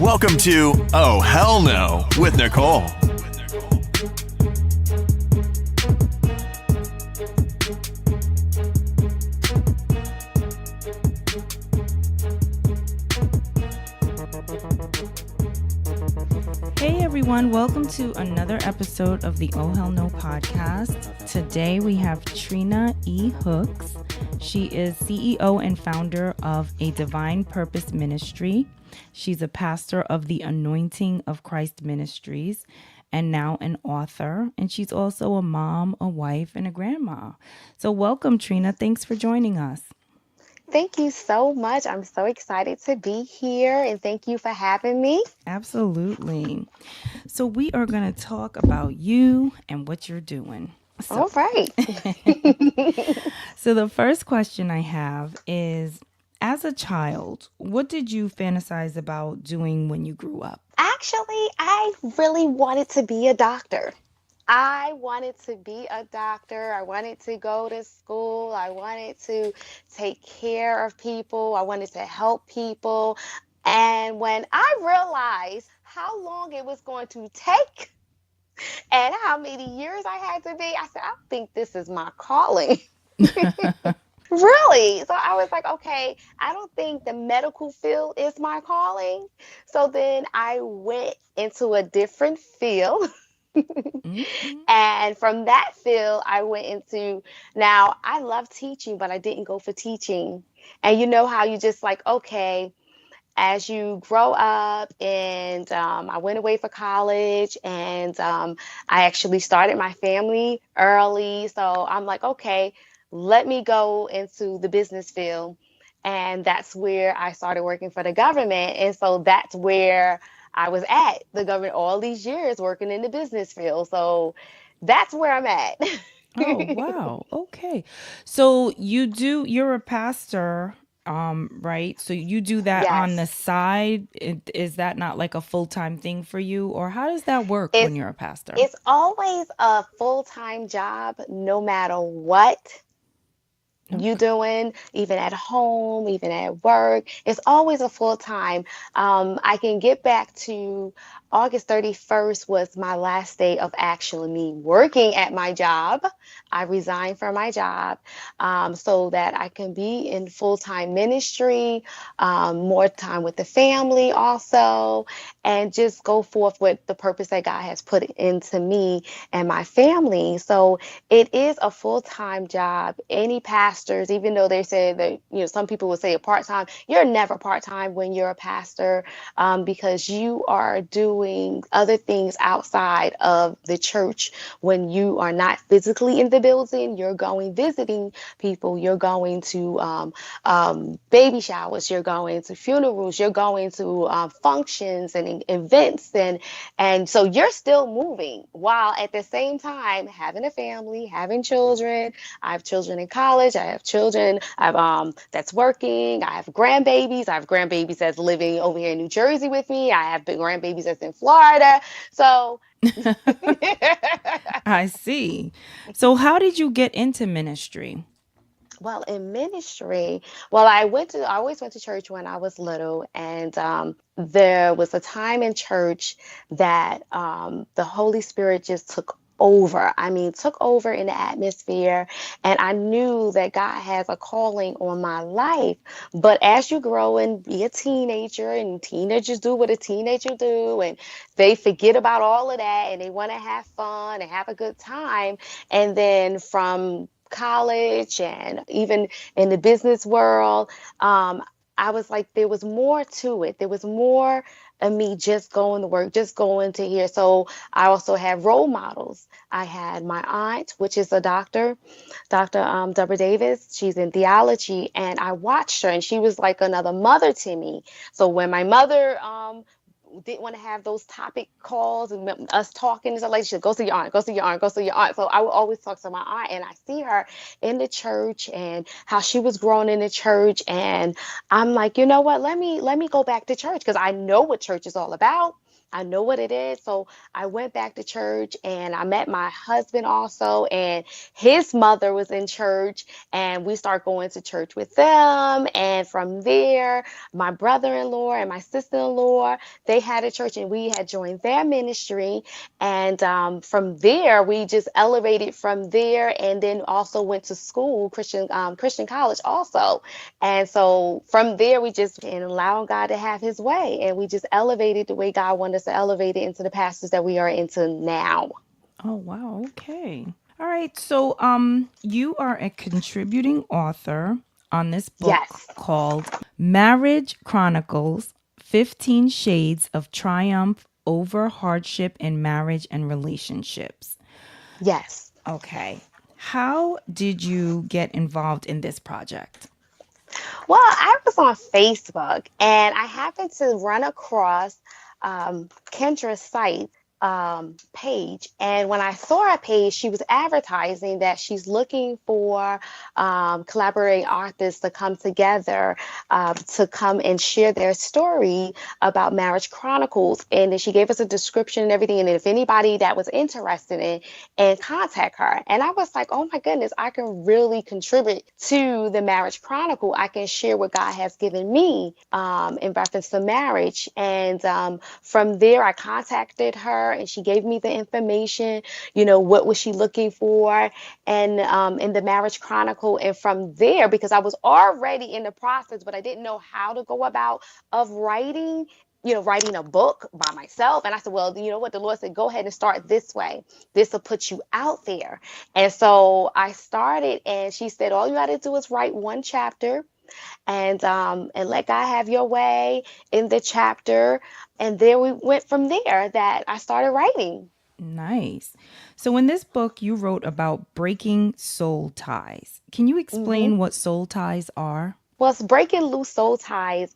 Welcome to Oh Hell No with Nicole. Hey everyone, welcome to another episode of the Oh Hell No podcast. Today we have Trina E. Hooks. She is CEO and founder of A Divine Purpose Ministry. She's a pastor of the Anointing of Christ Ministries and now an author. And she's also a mom, a wife, and a grandma. So welcome, Trina. Thanks for joining us. Thank you so much. I'm so excited to be here and thank you for having me. Absolutely. So we are going to talk about you and what you're doing. All right. So the first question I have is, as a child, what did you fantasize about doing when you grew up? Actually, I really wanted to be a doctor. I wanted to be a doctor. I wanted to go to school. I wanted to take care of people. I wanted to help people. And when I realized how long it was going to take and how many years I had to be, I said, I think this is my calling. Really? So I was like, okay, I don't think the medical field is my calling. So then I went into a different field. Mm-hmm. And from that field, I went into, now I love teaching, but I didn't go for teaching. And you know how you just like, okay, as you grow up, and I went away for college, and I actually started my family early. So I'm like, okay, let me go into the business field. And that's where I started working for the government. And so that's where I was at the government all these years working in the business field. So that's where I'm at. Oh, wow. Okay. So you're a pastor, right? So you do that on the Yes. side. Is that not like a full-time thing for you? Or how does that work when It's you're a pastor? it's always a full-time job, no matter what you Okay. doing, even at home, even at work. It's always a full time. I can get back to August 31st was my last day of actually me working at my job. I resigned from my job so that I can be in full time ministry, more time with the family also, and just go forth with the purpose that God has put into me and my family. So it is a full-time job. Any pastors, even though they say that, some people would say a part-time, you're never part-time when you're a pastor, because you are doing other things outside of the church. When you are not physically in the building, you're going visiting people, you're going to baby showers, you're going to funerals, you're going to functions and events, and so you're still moving while at the same time having a family, having children. I have children in college. I have children that's working. I have grandbabies. I have grandbabies that's living over here in New Jersey with me. I have big grandbabies that's in Florida. So I see. So how did you get into ministry? well, in ministry, well, I always went to church when I was little, and there was a time in church that the Holy Spirit just took over. I mean, took over in the atmosphere, and I knew that God has a calling on my life. But as you grow and be a teenager, and teenagers do what a teenager do, and they forget about all of that, and they want to have fun and have a good time, and then from college and even in the business world, I was like, there was more to it. There was more of me just going to work, just going to here. So I also had role models. I had my aunt, which is a doctor, Dr. Deborah Davis. She's in theology, and I watched her, and she was like another mother to me. So when my mother didn't want to have those topic calls and us talking and stuff like, she said, go see your aunt, go see your aunt, go see your aunt. So I would always talk to my aunt, and I see her in the church and how she was growing in the church. And I'm like, you know what? Let me go back to church, because I know what church is all about. I know what it is. So I went back to church and I met my husband also, and his mother was in church, and we start going to church with them. And from there, my brother-in-law and my sister-in-law, they had a church and we had joined their ministry. And from there, we just elevated from there, and then also went to school, Christian college also. And so from there, we just and allowing God to have His way, and we just elevated the way God wanted us to elevate it into the pastors that we are into now. Oh, wow. Okay. All right. So, you are a contributing author on this book Yes, called Marriage Chronicles 15 Shades of Triumph Over Hardship in Marriage and Relationships. yes. Okay. How did you get involved in this project? Well, I was on Facebook and I happened to run across Kendra's site page. And when I saw her page, she was advertising that she's looking for collaborating artists to come together to come and share their story about Marriage Chronicles. And then she gave us a description and everything. And if anybody that was interested in, and contact her. And I was like, oh my goodness, I can really contribute to the Marriage Chronicle. I can share what God has given me in reference to marriage. And from there, I contacted her and she gave me the information, what was she looking for and in the Marriage Chronicle. And from there, because I was already in the process, but I didn't know how to go about of writing a book by myself. And I said, well, you know what? The Lord said, go ahead and start this way. This will put you out there. And so I started, and she said, all you got to do is write one chapter and let God have your way in the chapter. And then we went from there that I started writing. Nice. So, in this book, you wrote about breaking soul ties. Can you hmm explain what soul ties are? Well, breaking loose soul ties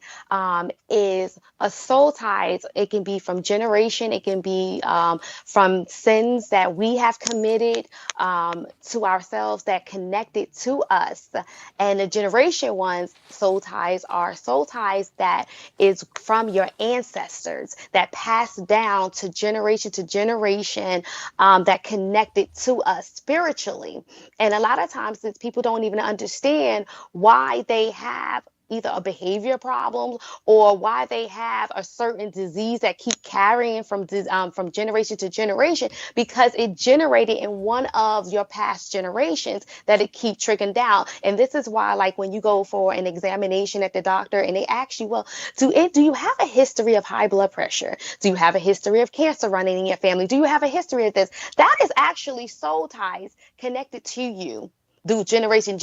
is a soul ties. It can be from generation. It can be from sins that we have committed to ourselves that connected to us. And the generation ones, soul ties are soul ties that is from your ancestors that passed down to generation that connected to us spiritually. And a lot of times, since people don't even understand why they have either a behavior problem or why they have a certain disease that keep carrying from generation to generation because it generated in one of your past generations that it keep trickling down. And this is why, like when you go for an examination at the doctor and they ask you, well, do you have a history of high blood pressure? Do you have a history of cancer running in your family? Do you have a history of this? That is actually soul ties connected to you through generation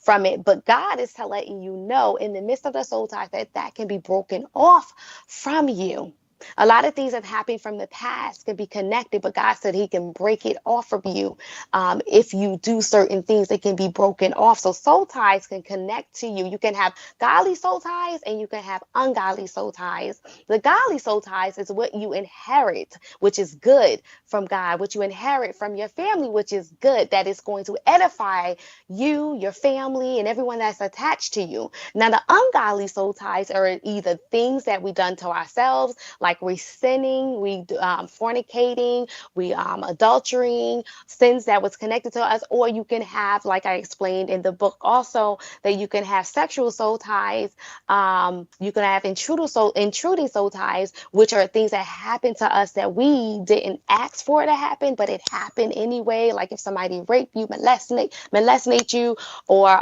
from it. But God is letting you know in the midst of the soul ties that can be broken off from you. A lot of things that happened from the past can be connected, but God said He can break it off of you. If you do certain things, it can be broken off. So soul ties can connect to you. You can have godly soul ties and you can have ungodly soul ties. The godly soul ties is what you inherit, which is good from God, what you inherit from your family, which is good, that is going to edify you, your family, and everyone that's attached to you. Now, the ungodly soul ties are either things that we done to ourselves, like we sinning, we fornicating, we adultering, sins that was connected to us, or you can have, like I explained in the book also, that you can have sexual soul ties, you can have intruding soul ties, which are things that happen to us that we didn't ask for it to happen, but it happened anyway. Like if somebody raped you, molestate you, or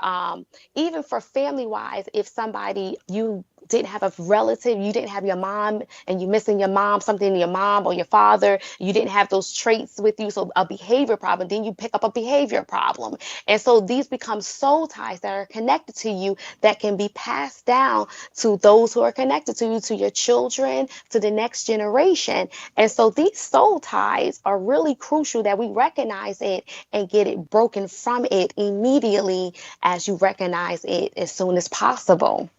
even for family wise, if somebody you didn't have a relative, you didn't have your mom and you missing your mom, something in your mom or your father, you didn't have those traits with you, so a behavior problem, then you pick up a behavior problem. And so these become soul ties that are connected to you that can be passed down to those who are connected to you, to your children, to the next generation. And so these soul ties are really crucial that we recognize it and get it broken from it immediately as you recognize it as soon as possible.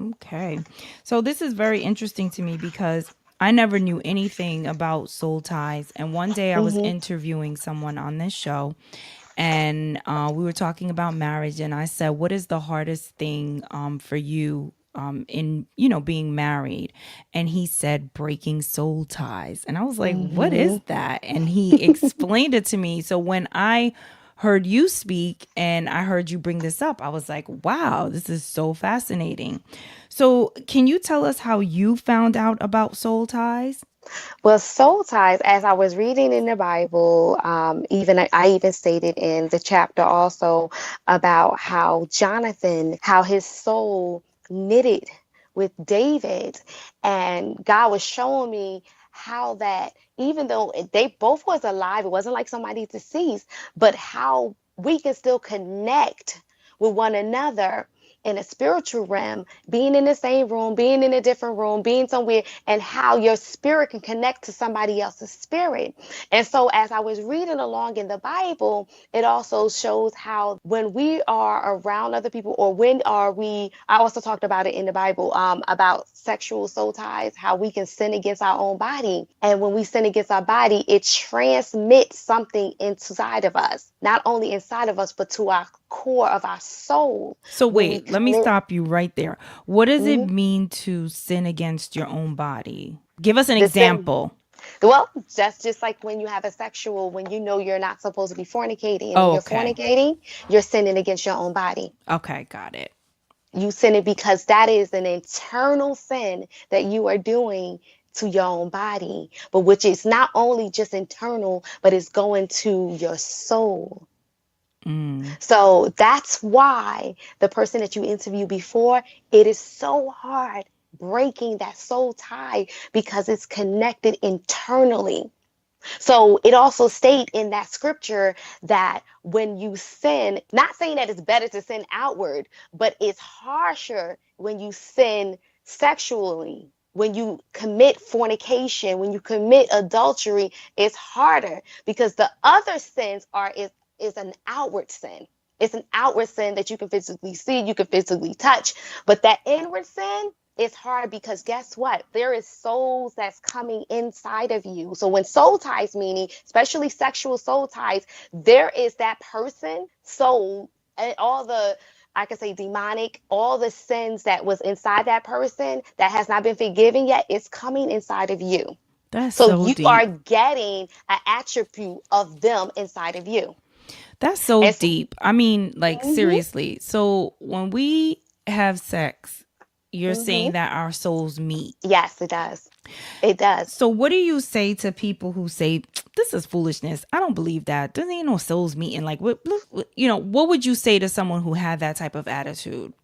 Okay. So this is very interesting to me because I never knew anything about soul ties. And one day I was hmm interviewing someone on this show and we were talking about marriage. And I said, what is the hardest thing for you in being married, and he said breaking soul ties, and I was like, what Hmm. is that? And he explained it to me. So when I heard you speak and I heard you bring this up, I was like, wow, this is so fascinating. So can you tell us how you found out about soul ties? Well, soul ties, as I was reading in the Bible, even I even stated in the chapter also about how Jonathan, how his soul knitted with David, and God was showing me how that even though they both was alive, it wasn't like somebody deceased, but how we can still connect with one another in a spiritual realm, being in the same room, being in a different room, being somewhere, and how your spirit can connect to somebody else's spirit. And so, as I was reading along in the Bible, it also shows how when we are around other people, or when are we, I also talked about it in the Bible about sexual soul ties, how we can sin against our own body. And when we sin against our body, it transmits something inside of us, not only inside of us, but to our core of our soul So when we wait, let me commit. stop you right there. What does it Mhm. mean to sin against your own body? Give us an The sin. example. Well, that's just like when you have a sexual, when you know you're not supposed to be fornicating, and when Oh, you're okay. fornicating, you're sinning against your own body. Okay, got it. You sin it because that is an internal sin that you are doing to your own body, but which is not only just internal, but it's going to your soul. Mm. So that's why the person that you interviewed before, it is so hard breaking that soul tie because it's connected internally. So it also state in that scripture that when you sin, not saying that it's better to sin outward, but it's harsher when you sin sexually. When you commit fornication, when you commit adultery, it's harder because the other sins is an outward sin. It's an outward sin that you can physically see, you can physically touch, but that inward sin, it's hard because guess what? There is souls that's coming inside of you. So when soul ties, meaning especially sexual soul ties, there is that person soul and all the, I can say demonic, all the sins that was inside that person that has not been forgiven yet is coming inside of you. That's So so you are deep. getting an attribute of them inside of you. That's so And so, deep. I mean, like mhm, seriously. So when we have sex, you're saying mhm. that our souls meet. Yes, it does. It does. So what do you say to people who say this is foolishness? I don't believe that. There ain't no souls meeting. Like what would you say to someone who had that type of attitude?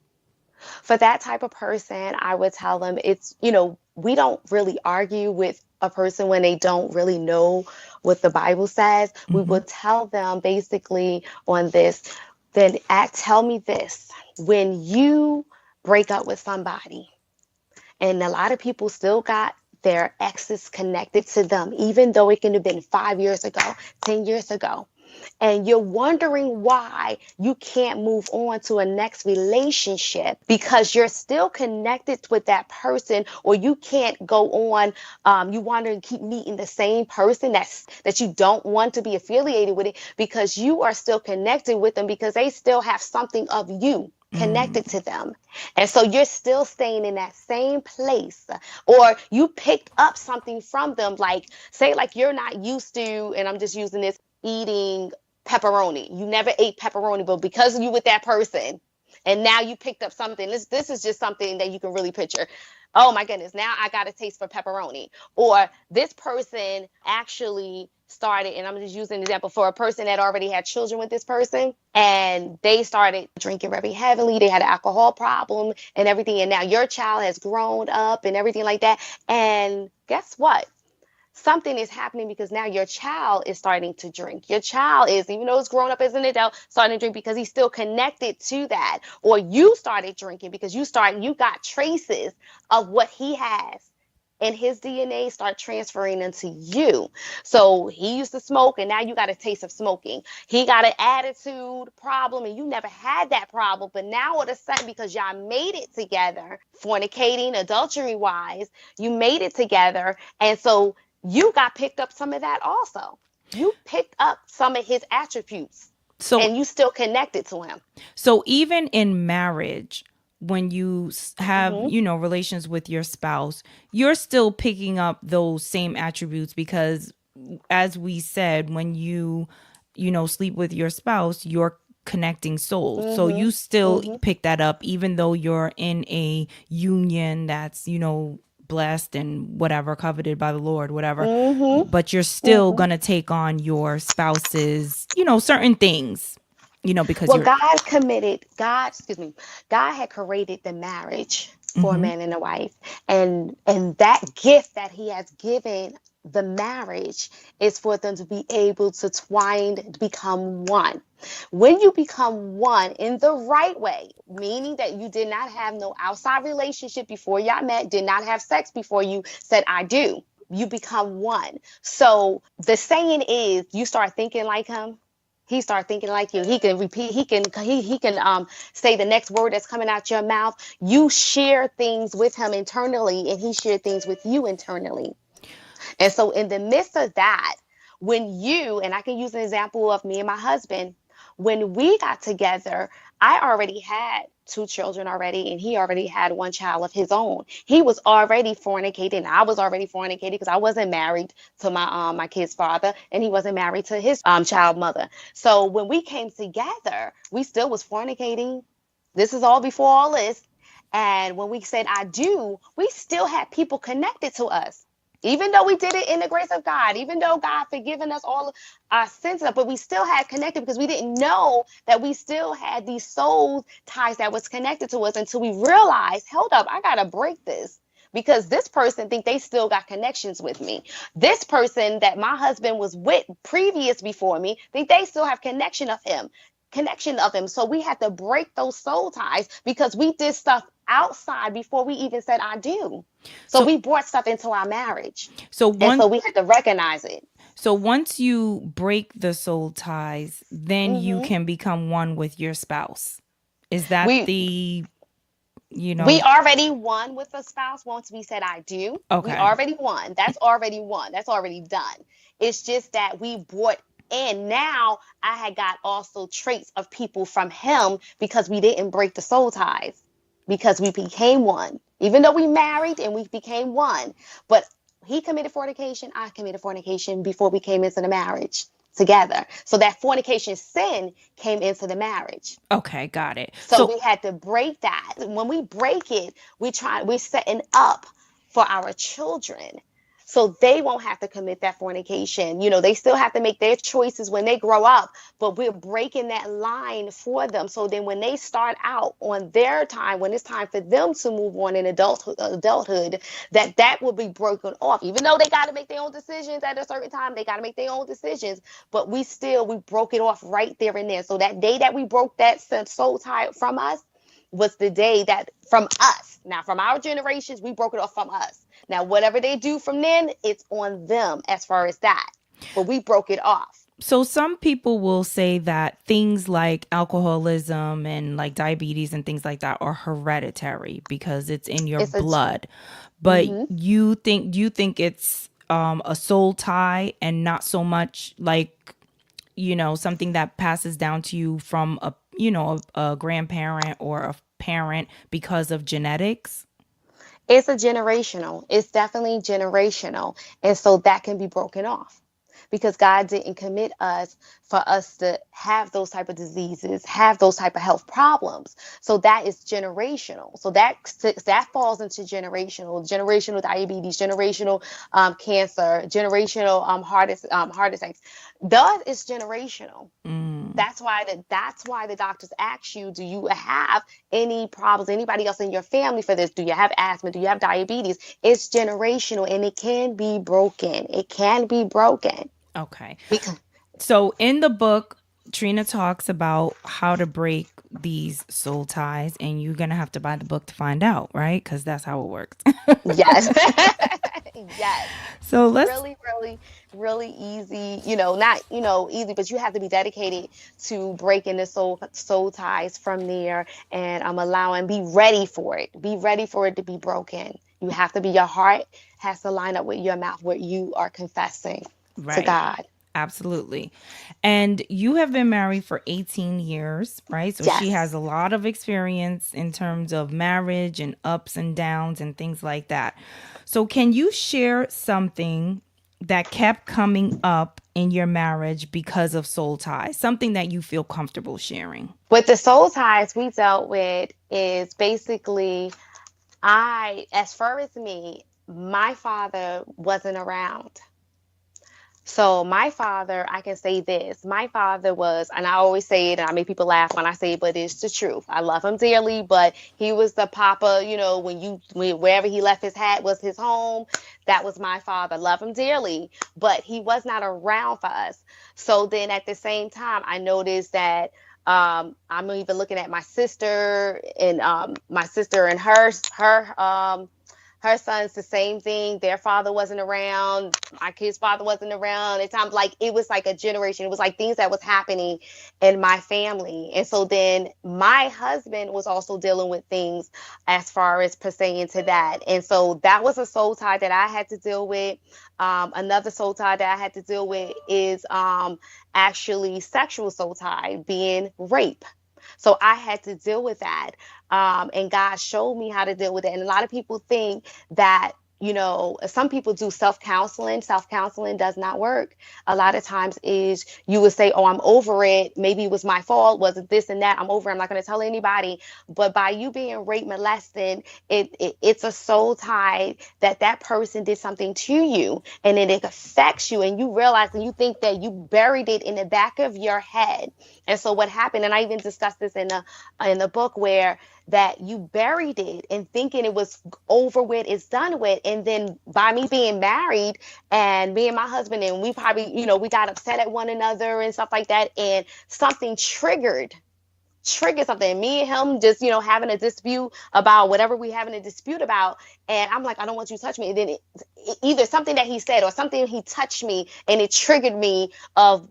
For that type of person, I would tell them we don't really argue with a person when they don't really know what the Bible says. We Hmm. would tell them basically on this, then tell me this. When you break up with somebody, and a lot of people still got their exes connected to them, even though it could have been 5 years ago, 10 years ago, and you're wondering why you can't move on to a next relationship because you're still connected with that person, or you can't go on, you want to keep meeting the same person that you don't want to be affiliated with it because you are still connected with them because they still have something of you Mm. connected to them. And so you're still staying in that same place, or you picked up something from them, like say like you're not used to, and I'm just using this, eating pepperoni. You never ate pepperoni, but because you with that person, and now you picked up something. This is just something that you can really picture. Oh my goodness, now I got a taste for pepperoni. Or this person actually started, and I'm just using an example for a person that already had children with this person, and they started drinking very heavily. They had an alcohol problem and everything, and now your child has grown up and everything like that. And guess what? Something is happening because now your child is starting to drink. Your child is, even though it's grown up as an adult, starting to drink because he's still connected to that. Or you started drinking because you got traces of what he has. And his DNA start transferring into you. So he used to smoke, and now you got a taste of smoking. He got an attitude problem, and you never had that problem. But now all of a sudden, because y'all made it together, fornicating, adultery wise, you made it together. And so you got picked up some of that also. You picked up some of his attributes So and you still connected to him. so even in marriage, when you have, Mm-hmm. relations with your spouse, you're still picking up those same attributes because, as we said, when you sleep with your spouse, you're connecting souls. So Mm-hmm. you still Mm-hmm. pick that up, even though you're in a union that's, blessed and whatever, coveted by the Lord, whatever. Mm-hmm. But you're still Mm-hmm. going to take on your spouse's, certain things, because Well, you're. Excuse me, God had created the marriage for a Hmm. man and a wife. And that gift that he has given the marriage is for them to be able to become one. When you become one in the right way, meaning that you did not have no outside relationship before y'all met, did not have sex before you said, I do. You become one. So the saying is, you start thinking like him, he start thinking like you. He can repeat. He can say the next word that's coming out your mouth. You share things with him internally, and he shared things with you internally. And so, in the midst of that, when you, and I can use an example of me and my husband, when we got together, I already had two children already, and he already had one child of his own. He was already fornicating, and I was already fornicating because I wasn't married to my kid's father, and he wasn't married to his child mother. So when we came together, we still was fornicating. This is all before all this. And when we said I do, we still had people connected to us. Even though we did it in the grace of God, even though God forgiven us all our sins, but we still had connected because we didn't know that we still had these soul ties that was connected to us until we realized, hold up, I gotta break this because this person think they still got connections with me. This person that my husband was with previous before me think they still have connection of him. So we had to break those soul ties because we did stuff outside before we even said I do. So So we brought stuff into our marriage. so And one so we had to recognize it. so once you break the soul ties, then you Hmm can become one with your spouse. Is that We the, you we know, already won with a spouse once we said I do. We okay. already won. That's already won. That's already done. It's just that we brought in now I had got also traits of people from him because we didn't break the soul ties. Because we became one. Even though we married and we became one. But he committed fornication, I committed fornication before we came into the marriage together. So that fornication sin came into the marriage. Okay, got it. So So we had to break that. When we break it, we're setting up for our children. So they won't have to commit that fornication. They still have to make their choices when they grow up, but we're breaking that line for them. So then when they start out on their time, when it's time for them to move on in adulthood, that will be broken off. Even though they got to make their own decisions at a certain time, they got to make their own decisions, but we broke it off right there and there. So that day that we broke that soul tie from us was the day that from us. Now, from our generations, we broke it off from us. Now, whatever they do from then, it's on them as far as that. But we broke it off. so some people will say that things like alcoholism and like diabetes and things like that are hereditary because it's in your It's a blood. But mm-hmm. do you think it's a soul tie and not so much like, something that passes down to you from a grandparent or a parent because of genetics? It's a generational. It's definitely generational. And so that can be broken off because God didn't commit us for us to have those type of diseases, have those type of health problems. So that is generational. So that falls into generational diabetes, generational cancer, generational heart attacks. That is generational. Mm. That's why the doctors ask you, do you have any problems, anybody else in your family for this? Do you have asthma? Do you have diabetes? It's generational and it can be broken. It can be broken. Okay. Because So in the book, Trina talks about how to break these soul ties, and you're gonna have to buy the book to find out, right? Because that's how it works. yes. Yes. So let's. Really, really, really easy. Not, easy, but you have to be dedicated to breaking the soul ties from there and allowing, be ready for it. Be ready for it to be broken. You have to be, your heart has to line up with your mouth where you are confessing to Right. God. Absolutely. And you have been married for 18 years, right? So she has Yes. a lot of experience in terms of marriage and ups and downs and things like that. So, can you share something that kept coming up in your marriage because of soul ties? Something that you feel comfortable sharing? With the soul ties we dealt with is basically as far as me, my father wasn't around. So my father, I can say this. My father was, and I always say it, and I make people laugh when I say it, but it's the truth. I love him dearly, but he was the papa, wherever he left his hat was his home. That was my father. Love him dearly, but he was not around for us. So then at the same time, I noticed that I'm even looking at my sister and her sons the same thing. Their father wasn't around. My kid's father wasn't around. At times, like it was like a generation. It was like things that was happening in my family. And so then my husband was also dealing with things as far as pertaining to that. And so that was a soul tie that I had to deal with. Another soul tie that I had to deal with is actually sexual soul tie, being rape. So I had to deal with that. And God showed me how to deal with it. And a lot of people think that, some people do self-counseling. Self-counseling does not work. A lot of times is you would say, oh, I'm over it. Maybe it was my fault. Was it this and that? I'm over it. I'm not going to tell anybody. But by you being raped, molested, it's a soul tie that person did something to you. And then it affects you. And you realize and you think that you buried it in the back of your head. And so what happened, and I even discussed this in the book, where that you buried it and thinking it was over with, it's done with. And then by me being married and me and my husband, and we probably, we got upset at one another and stuff like that. And something triggered something. Me and him just, having a dispute about whatever we having a dispute about. And I'm like, I don't want you to touch me. And then either something that he said or something he touched me and it triggered me of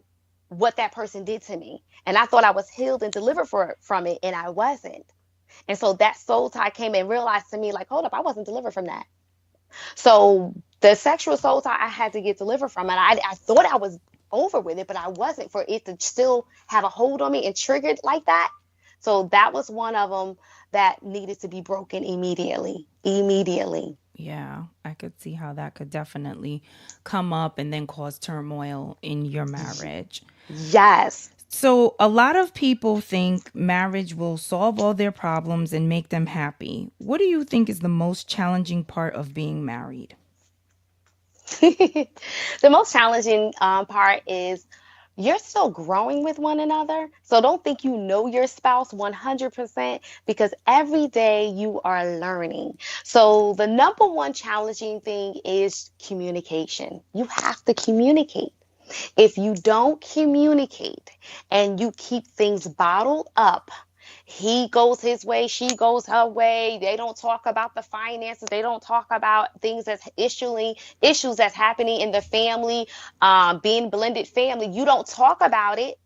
what that person did to me. And I thought I was healed and delivered from it. And I wasn't. And so that soul tie came and realized to me, like, hold up, I wasn't delivered from that. So the sexual soul tie, I had to get delivered from it. I thought I was over with it, but I wasn't, for it to still have a hold on me and triggered like that. So that was one of them that needed to be broken immediately. Immediately. Yeah, I could see how that could definitely come up and then cause turmoil in your marriage. Yes. So, a lot of people think marriage will solve all their problems and make them happy. What do you think is the most challenging part of being married? The most challenging part is you're still growing with one another. So don't think you know your spouse 100% because every day you are learning. So the number one challenging thing is communication. You have to communicate. If you don't communicate and you keep things bottled up, he goes his way, she goes her way. They don't talk about the finances. They don't talk about things that's issues that's happening in the family, being blended family. You don't talk about it.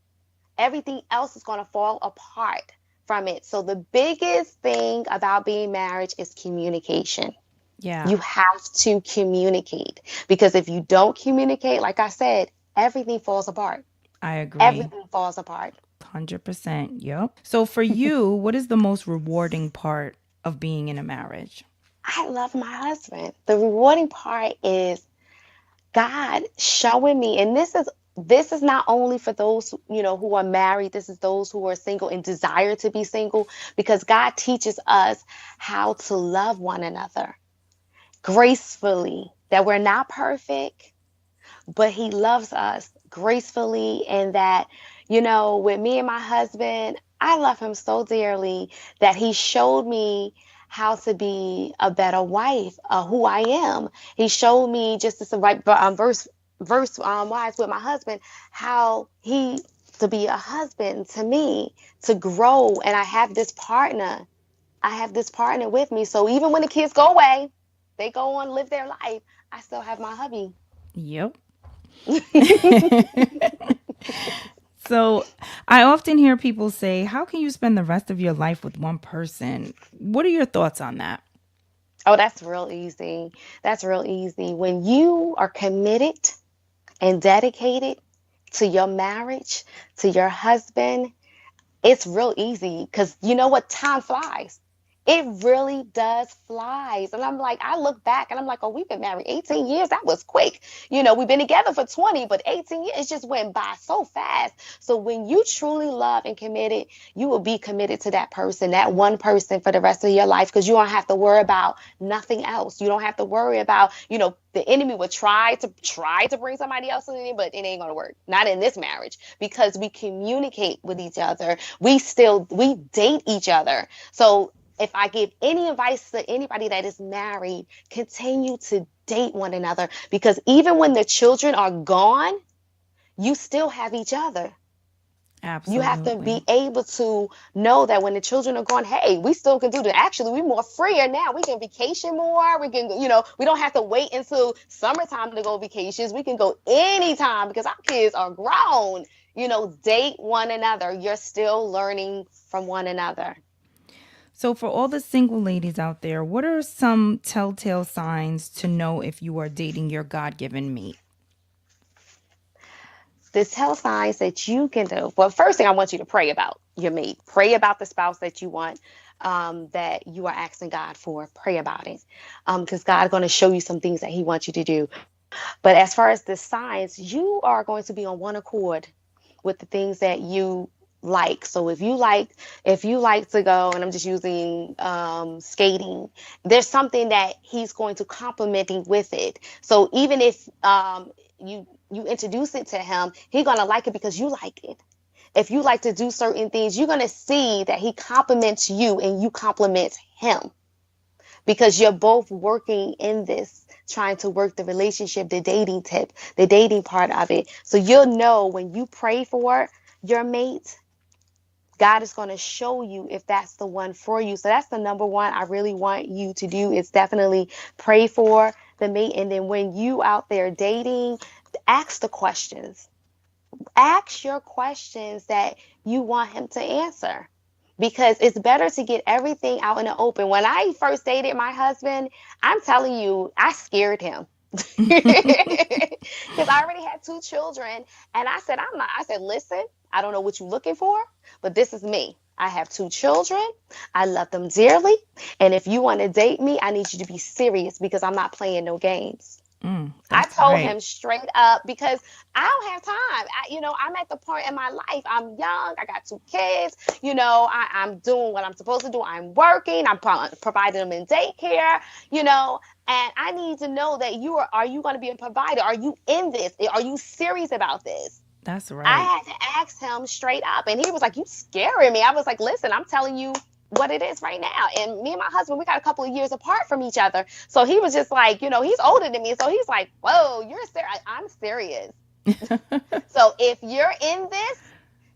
Everything else is going to fall apart from it. So the biggest thing about being married is communication. Yeah, You have to communicate because if you don't communicate, like I said, everything falls apart. I agree. Everything falls apart. 100%. Yep. So, for you, what is the most rewarding part of being in a marriage? I love my husband. The rewarding part is God showing me, and this is not only for those who are married. This is those who are single and desire to be single, because God teaches us how to love one another gracefully. That we're not perfect, but he loves us gracefully, and that, with me and my husband, I love him so dearly that he showed me how to be a better wife, who I am. He showed me just as a right verse wise with my husband, how he to be a husband to me, to grow. And I have this partner. I have this partner with me. So even when the kids go away, they go on, live their life, I still have my hubby. Yep. So, I often hear people say, how can you spend the rest of your life with one person? What are your thoughts on that? Oh, that's real easy. That's real easy. When you are committed and dedicated to your marriage, to your husband, it's real easy because you know what? Time flies. It really does flies. And I'm like, I look back and I'm like, oh, we've been married 18 years. That was quick. We've been together for 20, but 18 years, it just went by so fast. So when you truly love and committed, you will be committed to that person, that one person for the rest of your life, because you don't have to worry about nothing else. You don't have to worry about, the enemy would try to bring somebody else in it, but it ain't gonna work. Not in this marriage, because we communicate with each other. We date each other. So if I give any advice to anybody that is married, continue to date one another, because even when the children are gone, you still have each other. Absolutely. You have to be able to know that when the children are gone, hey, we still can do that. Actually, we're more freer now. We can vacation more. We can, we don't have to wait until summertime to go vacations. We can go anytime because our kids are grown. Date one another. You're still learning from one another. So for all the single ladies out there, what are some telltale signs to know if you are dating your God-given mate? The tell signs that you can do. Well, first thing I want you to pray about your mate. Pray about the spouse that you want, that you are asking God for. Pray about it, because God's going to show you some things that He wants you to do. But as far as the signs, you are going to be on one accord with the things that you like. So if you like to go, and I'm just using skating, there's something that he's going to compliment me with it. So even if you introduce it to him, he's gonna like it because you like it. If you like to do certain things, you're gonna see that he compliments you and you compliment him, because you're both working in this, trying to work the relationship, the dating part of it. So you'll know when you pray for your mate, God is going to show you if that's the one for you. So that's the number one I really want you to do, is definitely pray for the mate. And then when you out there dating, ask the questions. Ask your questions that you want him to answer, because it's better to get everything out in the open. When I first dated my husband, I'm telling you, I scared him. Because I already had 2 children, and I said, listen, I don't know what you're looking for, but this is me. I have 2 children. I love them dearly. And if you want to date me, I need you to be serious, because I'm not playing no games. I told him straight up, because I don't have time. I'm at the point in my life. I'm young. I got 2 kids. I'm doing what I'm supposed to do. I'm working. I'm providing them in daycare, and I need to know that are you going to be a provider? Are you in this? Are you serious about this? That's right. I had to ask him straight up, and he was like, you scaring me. I was like, listen, I'm telling you what it is right now. And me and my husband, we got a couple of years apart from each other. So he was just like, he's older than me. So he's like, whoa, you're serious. I'm serious. So if you're in this,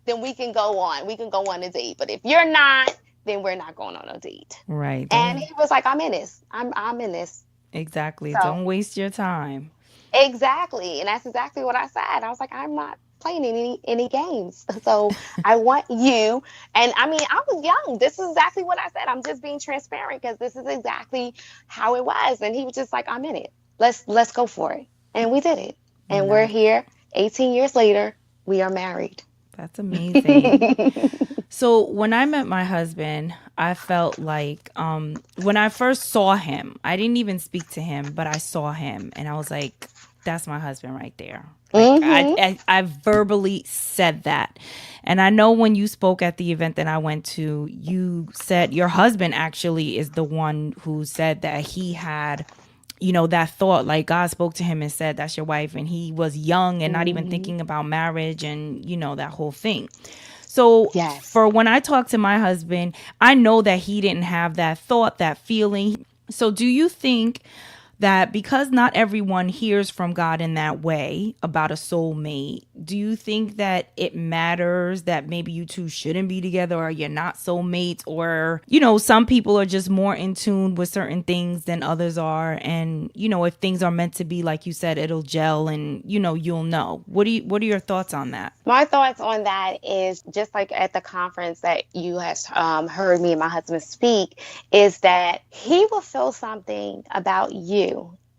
then we can go on. We can go on a date. But if you're not, then we're not going on a date. Right. And he was like, I'm in this. I'm in this. Exactly. So, don't waste your time. Exactly. And that's exactly what I said. I was like, I'm not playing any games. So I want you. And I mean, I was young. This is exactly what I said. I'm just being transparent, because this is exactly how it was. And he was just like, I'm in it. Let's go for it. And we did it. And we're here 18 years later. We are married. That's amazing. So when I met my husband, I felt like when I first saw him, I didn't even speak to him, but I saw him and I was like, that's my husband right there. Like, I verbally said that. And I know when you spoke at the event that I went to, you said your husband actually is the one who said that he had, that thought, like God spoke to him and said, that's your wife. And he was young and not even thinking about marriage and, that whole thing. So for when I talk to my husband, I know that he didn't have that thought, that feeling. So do you think that because not everyone hears from God in that way about a soulmate, do you think that it matters that maybe you two shouldn't be together, or you're not soulmates, or, some people are just more in tune with certain things than others are. And, if things are meant to be, like you said, it'll gel and, you'll know. What are your thoughts on that? My thoughts on that is just like at the conference that you has heard me and my husband speak, is that he will feel something about you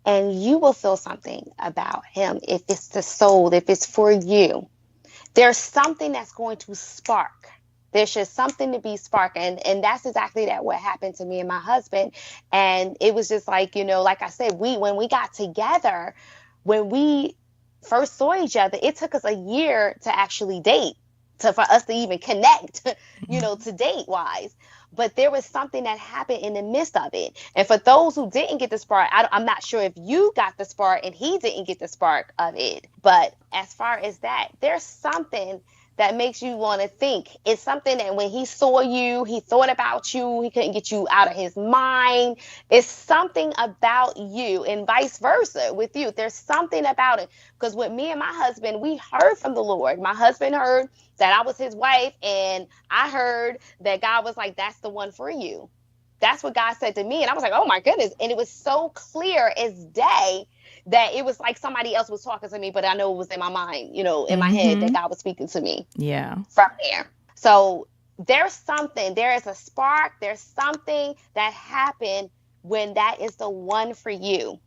and you will feel something about him if it's the soul, if it's for you. there's something that's going to spark. There's just something to be spark. And that's exactly that what happened to me and my husband. And it was just like, like I said, when we got together, when we first saw each other, it took us a year to actually date, for us to even connect, to date wise. But there was something that happened in the midst of it. And for those who didn't get the spark, I'm not sure if you got the spark and he didn't get the spark of it. But as far as that, there's something that makes you want to think. It's something that when he saw you, he thought about you, he couldn't get you out of his mind. It's something about you, and vice versa with you. There's something about it. Because with me and my husband, we heard from the Lord. My husband heard that I was his wife, and I heard that God was like, that's the one for you. That's what God said to me. And I was like, oh my goodness. And it was so clear as day that it was like somebody else was talking to me, but I know it was in my mind, in my head, that God was speaking to me. Yeah. From there. So there is a spark. There's something that happened when that is the one for you.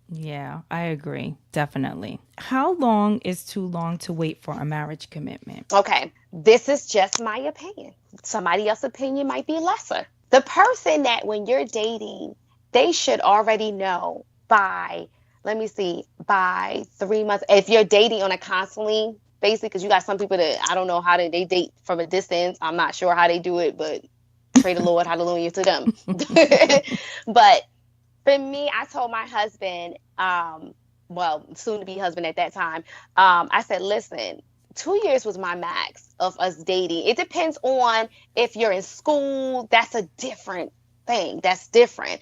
Yeah, I agree. Definitely. How long is too long to wait for a marriage commitment? Okay. This is just my opinion. Somebody else's opinion might be lesser. The person that when you're dating, they should already know by 3 months. If you're dating on a constantly basis, because you got some people that I don't know how they date from a distance. I'm not sure how they do it, but pray the Lord, hallelujah to them. But for me, I told my husband, soon to be husband at that time, I said, listen, 2 years was my max of us dating. It depends on if you're in school. That's a different thing. That's different.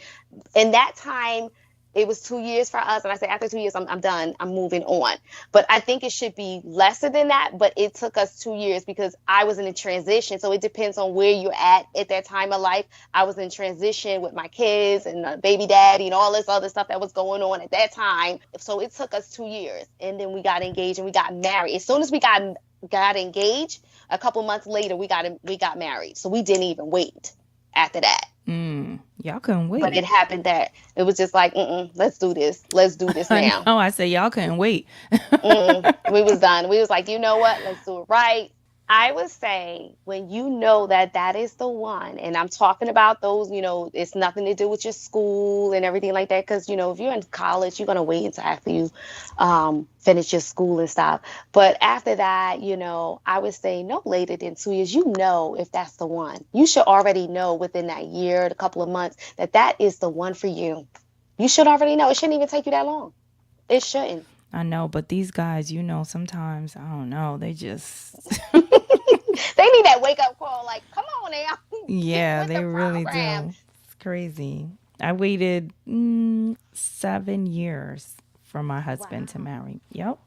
In that time, it was 2 years for us. And I said, after 2 years, I'm done. I'm moving on. But I think it should be lesser than that. But it took us 2 years because I was in a transition. So it depends on where you're at that time of life. I was in transition with my kids and baby daddy and all this other stuff that was going on at that time. So it took us 2 years. And then we got engaged and we got married. As soon as we got engaged, a couple months later, we got married. So we didn't even wait after that. Y'all couldn't wait. But it happened that it was just like, let's do this. Let's do this now. I said y'all couldn't wait. We was done. We was like, you know what? Let's do it right. I would say when you know that is the one, and I'm talking about those, it's nothing to do with your school and everything like that. Because, if you're in college, you're going to wait until after you finish your school and stuff. But after that, I would say no later than 2 years, if that's the one. You should already know within that year, a couple of months, that is the one for you. You should already know. It shouldn't even take you that long. It shouldn't. I know, but these guys, sometimes, I don't know, they just... They need that wake-up call, like, come on now. Yeah, they really do. It's crazy. I waited 7 years for my husband to marry. Yep,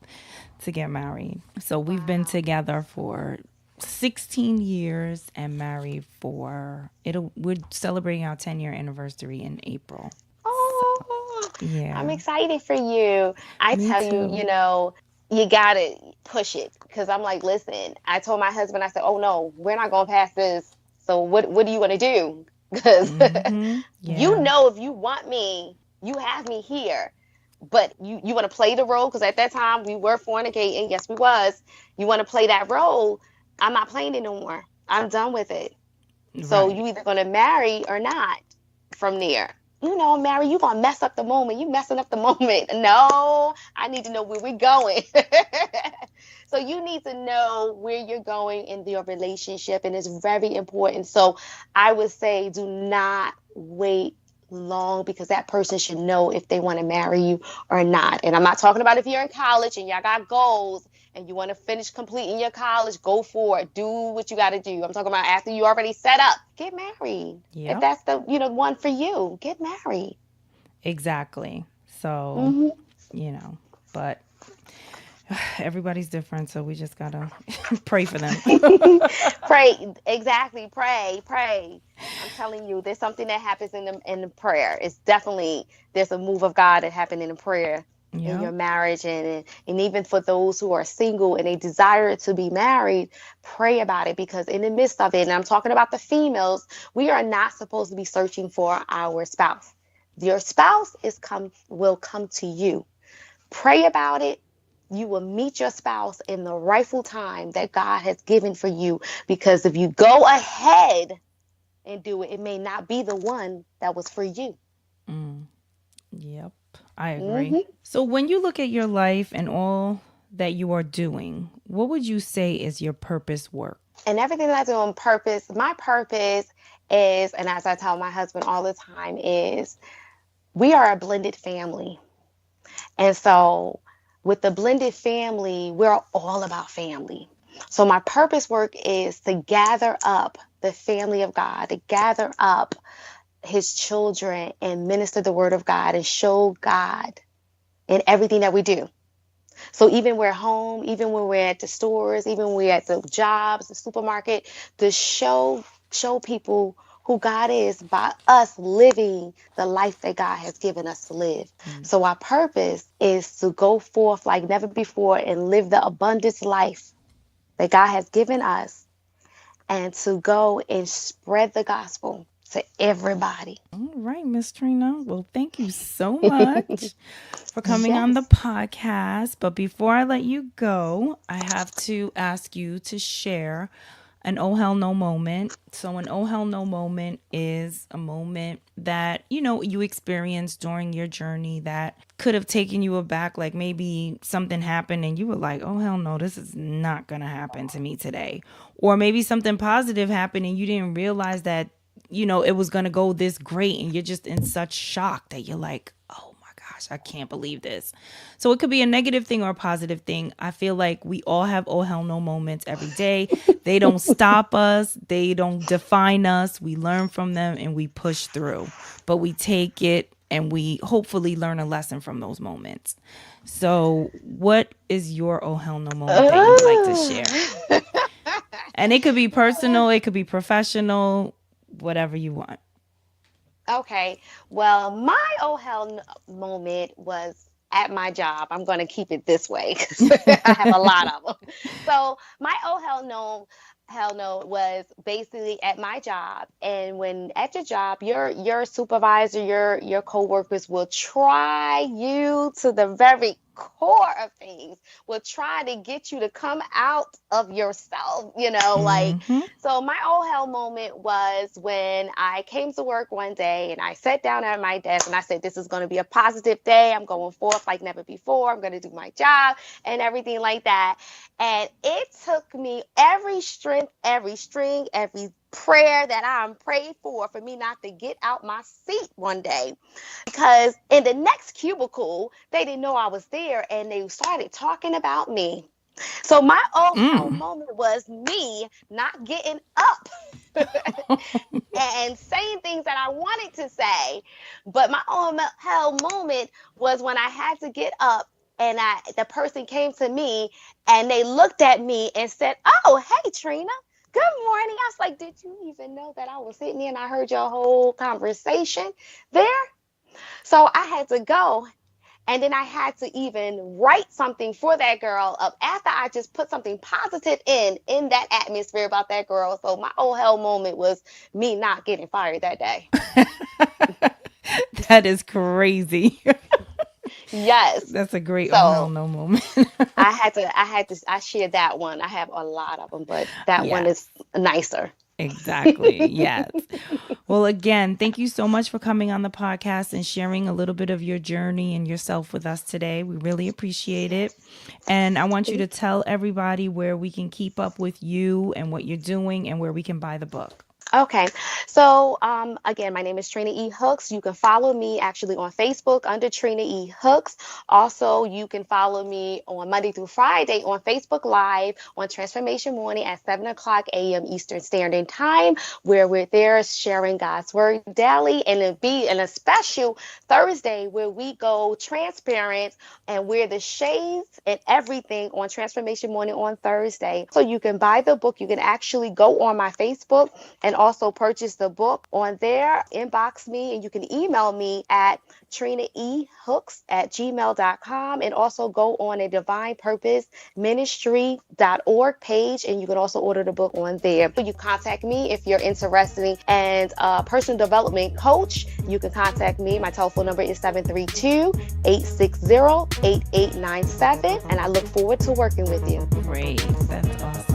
to get married. So we've been together for 16 years and married we're celebrating our 10-year anniversary in April. Oh, so, yeah. I'm excited for you. Me tell too. You got to push it. Because I'm like, listen, I told my husband, I said, oh, no, we're not going to pass this. So what do you want to do? Because if you want me, you have me here. But you want to play the role? Because at that time, we were fornicating. Yes, we was. You want to play that role? I'm not playing it no more. I'm done with it. Right. So you either going to marry or not from there. Mary, you going to mess up the moment. You messing up the moment. No, I need to know where we're going. So you need to know where you're going in your relationship, and it's very important. So I would say do not wait long, because that person should know if they want to marry you or not. And I'm not talking about if you're in college and y'all got goals and you want to finish completing your college, go for it. Do what you got to do. I'm talking about after you already set up, get married. Yep. If that's the one for you, get married. Exactly. So, but everybody's different, so we just gotta pray for them. Pray, exactly. Pray. I'm telling you, there's something that happens in the prayer. It's definitely there's a move of God that happened in the prayer. Yep. In your marriage, and even for those who are single and they desire to be married, pray about it, because in the midst of it, and I'm talking about the females, we are not supposed to be searching for our spouse. Your spouse will come to you. Pray about it. you will meet your spouse in the rightful time that God has given for you. Because if you go ahead and do it, it may not be the one that was for you. Yep, I agree. Hmm. So when you look at your life and all that you are doing, what would you say is your purpose work? And everything that I do on purpose, my purpose is, and as I tell my husband all the time, is we are a blended family. And so with the blended family, we're all about family. So my purpose work is to gather up the family of God, to gather up his children and minister the word of God and show God in everything that we do. So even we're home, even when we're at the stores, even when we're at the jobs, the supermarket, to show people who God is by us living the life that God has given us to live. So our purpose is to go forth like never before and live the abundance life that God has given us and to go and spread the gospel to everybody. All right, Miss Trina. Well, thank you so much for coming on the Yes. podcast. But before I let you go, I have to ask you to share an oh hell no moment. So an oh hell no moment is a moment that, you experienced during your journey that could have taken you aback. Like maybe something happened and you were like, oh hell no, this is not going to happen to me today. Or maybe something positive happened and you didn't realize that, it was going to go this great and you're just in such shock that you're like, oh my gosh, I can't believe this. So it could be a negative thing or a positive thing. I feel like we all have oh hell no moments every day. They don't stop us, they don't define us. We learn from them and we push through, but we take it and we hopefully learn a lesson from those moments. So what is your oh hell no moment that you would like to share? And it could be personal, it could be professional, whatever you want. Okay. Well, my oh hell moment was at my job. I'm going to keep it this way because I have a lot of them. So my oh hell no was basically at my job. And when at your job, your supervisor, your coworkers will try you to the very core of things, will try to get you to come out of yourself, like. So my oh hell moment was when I came to work one day and I sat down at my desk and I said, this is going to be a positive day. I'm going forth like never before. I'm going to do my job and everything like that. And it took me every strength, every string, every prayer that I'm prayed for me not to get out my seat one day, because in the next cubicle they didn't know I was there and they started talking about me. So my oh hell moment was me not getting up and saying things that I wanted to say. But my oh hell moment was when I had to get up and the person came to me and they looked at me and said, oh, hey, Trina. Good morning. I was like, did you even know that I was sitting here and I heard your whole conversation there? So I had to go. And then I had to even write something for that girl up after I just put something positive in that atmosphere about that girl. So my oh hell moment was me not getting fired that day. That is crazy. Yes. That's a great oh hell So no moment. I shared that one. I have a lot of them, but that one Yes, is nicer. exactly. Yes. Well, again, thank you so much for coming on the podcast and sharing a little bit of your journey and yourself with us today. We really appreciate it. And I want you to tell everybody where we can keep up with you and what you're doing and where we can buy the book. Okay. So, again, my name is Trina E. Hooks. You can follow me actually on Facebook under Trina E. Hooks. Also, you can follow me on Monday through Friday on Facebook Live on Transformation Morning at 7 o'clock a.m. Eastern Standard Time, where we're there sharing God's Word daily. And it'll be in a special Thursday where we go transparent and wear the shades and everything on Transformation Morning on Thursday. So you can buy the book. You can actually go on my Facebook and also purchase the book on there. Inbox me, and you can email me at trinaehooks@gmail.com, and also go on a divinepurposeministry.org page, and you can also order the book on there. You contact me if you're interested in a personal development coach. You can contact me. My telephone number is 732-860-8897, and I look forward to working with you. Great. That's awesome.